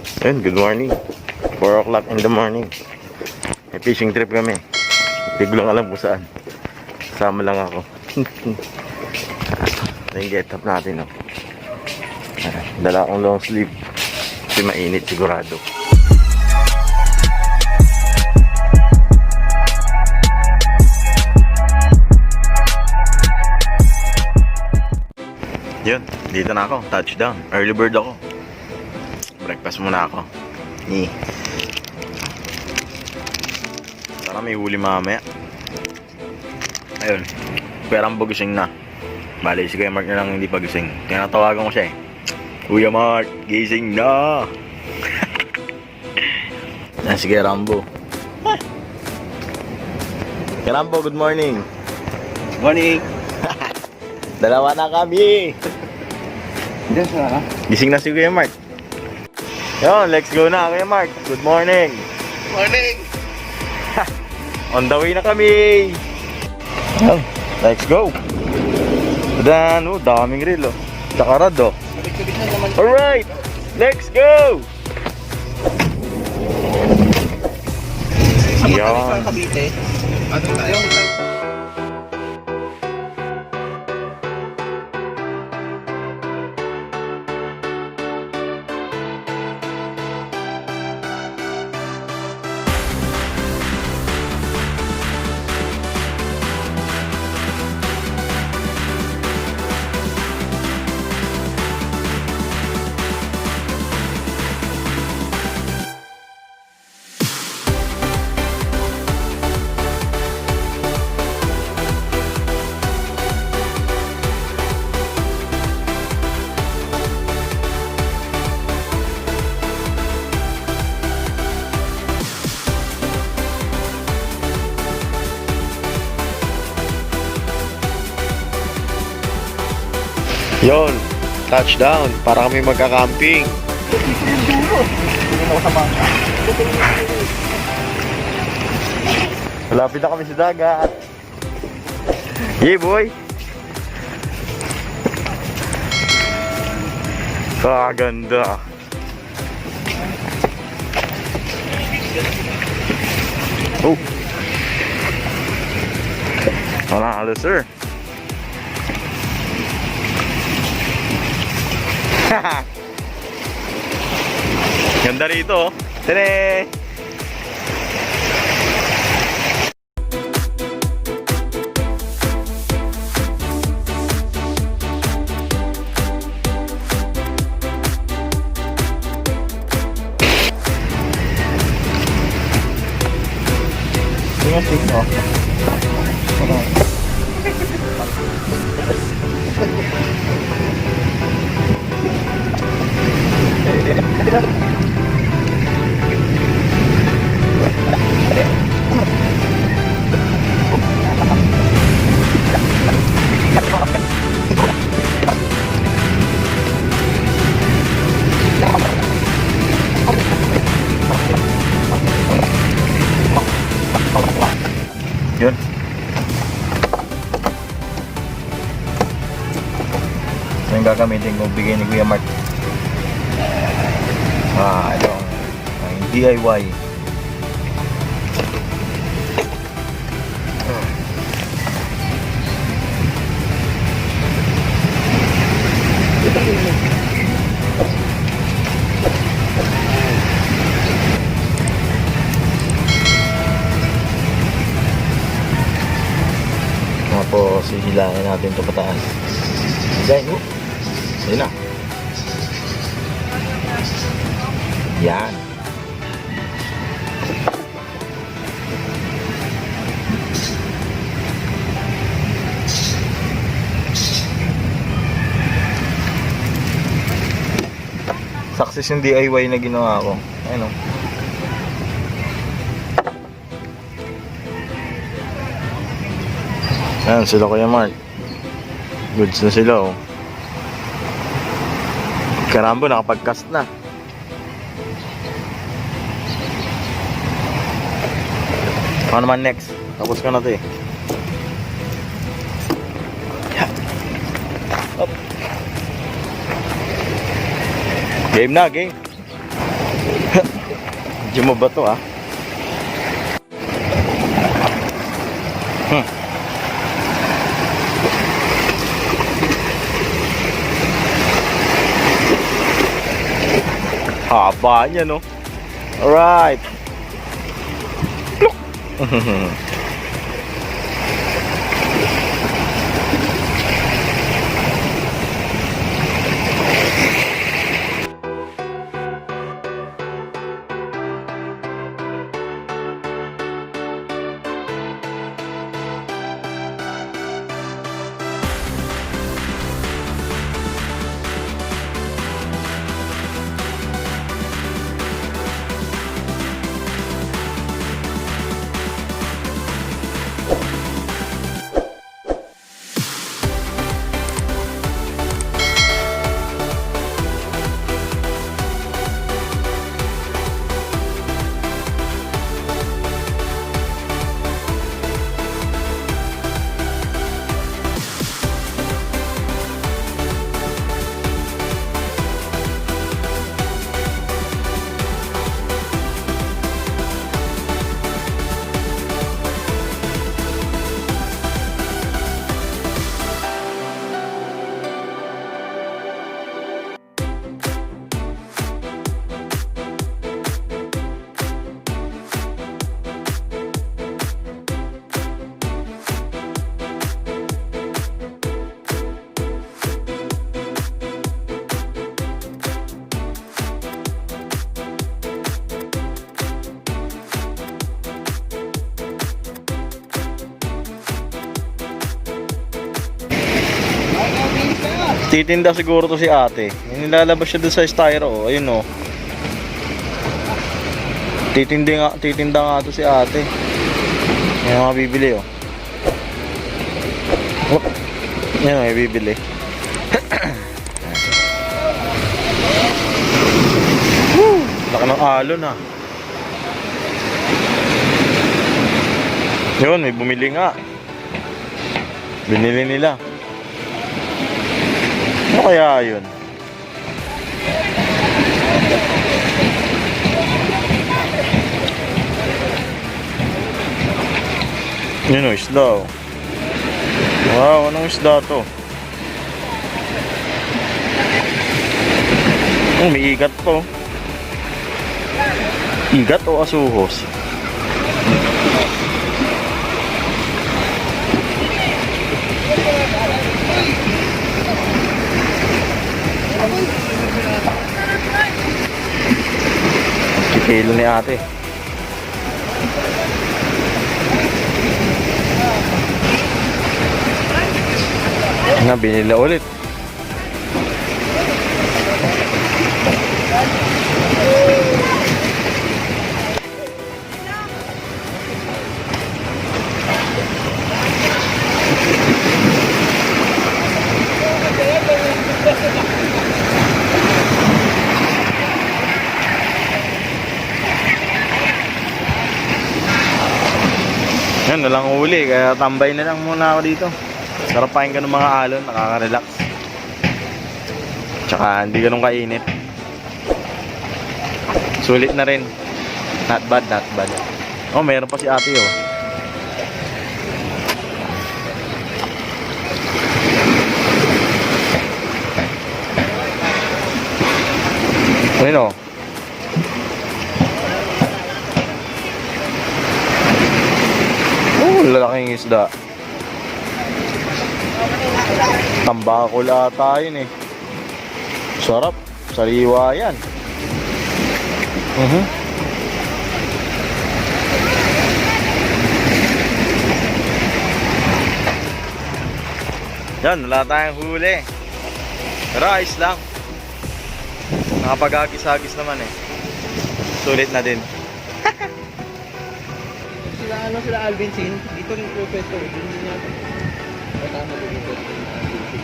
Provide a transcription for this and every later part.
Ayun, good morning. 4 o'clock in the morning. May fishing trip kami. Hindi ko lang alam kung saan. Sama lang ako. Ito yung get up natin, no? Dala akong long sleeve. Kasi mainit sigurado. Yun, dito na ako. Touchdown. Early bird ako. Breakfast muna ako. Sana may huli mamaya. Ayun. Perang pagising na. Bale, si Kuya Mark na lang hindi pagising. Kaya natawagan ko siya eh. Kuya Mark, gising na! Yan si Kuya Rambo. Kuya Rambo, good morning. Morning. Dalawa na kami. Yes, ha? Gising na si Kuya Mark. Yo, let's go na Kuya Mark. Good morning. Morning. On the way na kami. Yo, let's go. Dan, oh, daming reel oh. Tsaka rad oh. Alright, let's go. Yan. Ano tayo? Yon, touchdown. Para kami magka-camping. Malapit na kami sa dagat. Yeah, boy. Ganda. Oh. Wala, sir. Ganda rito. Tene! Tingnan mo. Yun. So yung gagamitin kong bigay ni Kuya Mark. Ito ang DIY. Tapos hihilahin natin ito pataas. Diyan, ayun na. Yan. Success yung DIY na ginawa ko. Ayun o. Ayan sila Kuya Mark. Goods na sila oh. Karambo, nakapag-cast na. Ano naman next? Tapos ka na ito eh. Game na, game. Medyo mo ba to ah? Haba niya no. Alright. Titinda siguro to si ate. Nilalabas siya dun sa styro. Oh. Ayun oh. Titinda nga to si ate. Yan mga bibili oh. Oh. Yan mga bibili. Laki ng alon ah. Yun, may bumili nga. Binili nila. Ano kaya yun? Yun o, isda o. Wow, anong isda to? Oh, may igat to. Igat o asuhos? Kilo ni ate. Na binila ulit. Yan, walang huli, kaya tambay na lang muna ako dito. Sarap pahin ka ng mga alon, nakaka-relax. Tsaka hindi ganun kainit. Sulit na rin. Not bad, not bad. Oh, mayroon pa si ate oh. Ayun oh. Lalaking isda. Tambakol ata yun eh. Sarap. Sariwa yan. Yan, wala tayong huli. Pero ayos lang. Nakapag-agis-agis naman eh. Sulit na din. Sila Alvin Sin, dito yung professor, hindi niya patama ko dito yung Alvin Sin.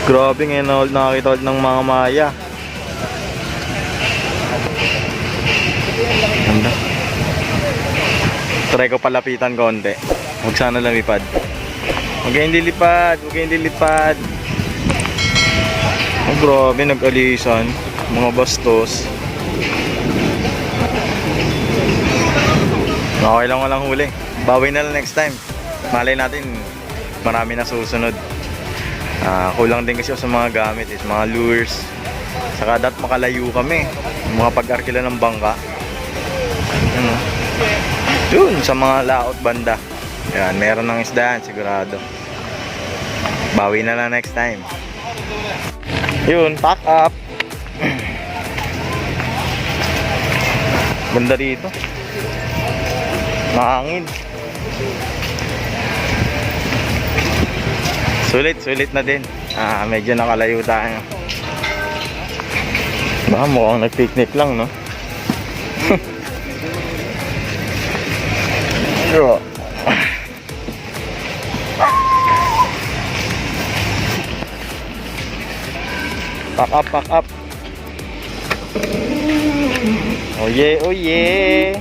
Grabe ngayon nakakita ulit ng mga maya. Ganda. Try ko palapitan konti. Huwag sana lumipad. Huwag kayong lilipad. Huwag kayong lilipad. Oh, grabe, nag-alisan. Mga bastos. Okay lang walang huli. Bawi na lang next time. Malay natin, marami na susunod. Kulang din kasi sa mga gamit is mga lures. Saka dapat makalayo kami. Mga pag-arkila ng bangka. Ano? Yun, sa mga laot banda. Yan, meron ng isdaan sigurado. Bawi na lang next time. Yun, pack up. Banda dito. Mahangin. Sulit na din. Medyo nakalayo tayo. Baka mukhang nag-picnic lang, no? Yo. Pack up. Oh yeah, oh yeah.